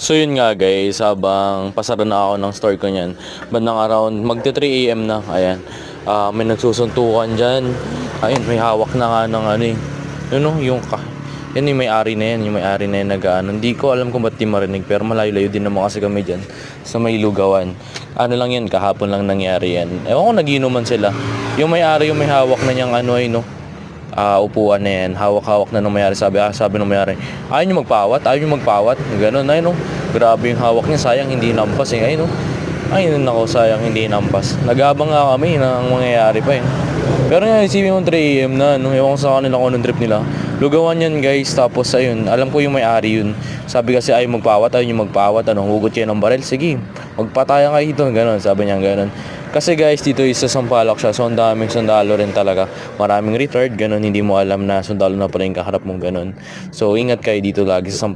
So yun nga guys, habang pasara na ako ng store ko niyan, bandang around magte 3 AM na, ayan. May nagsusuntukan dyan. Ayun, may hawak na nga ng ano eh. Yun oh, yan yung may-ari na yan, yung may-ari na yan nag-ano. Hindi ko alam kung ba't di marinig, pero malayo-layo din naman kasi kami dyan sa may lugawan. Ano lang yan, kahapon lang nangyari yan. Ewan ko, nagiinuman sila. Yung may-ari, yung may hawak na niyang ano eh, no, upuan na yan, hawak-hawak na nung mayari. Sabi nung mayari, ayaw nyo magpawat, ganun, ayun no, grabe yung hawak niya, sayang hindi nampas eh, ayun no, ayun nako, sayang hindi nampas. Nagabang nga kami na ang mangyayari pa eh. Pero nga, isipin mo 3 AM na, no, ewan ko sa kanila kung anong trip nila. Lugawan yan guys, tapos ayun, alam ko yung may-ari yun. Sabi kasi ayaw nyo magpawat, ano, hugot kayo ng baril, sige, magpataya kayo dito, ganun, sabi niya ganun. Kasi guys, dito isa Sampaloc siya, so ang daming sundalo rin talaga. Maraming retired, ganun, hindi mo alam na sundalo na pala yung kaharap mong ganun. So ingat kayo dito lagi sa Sampaloc.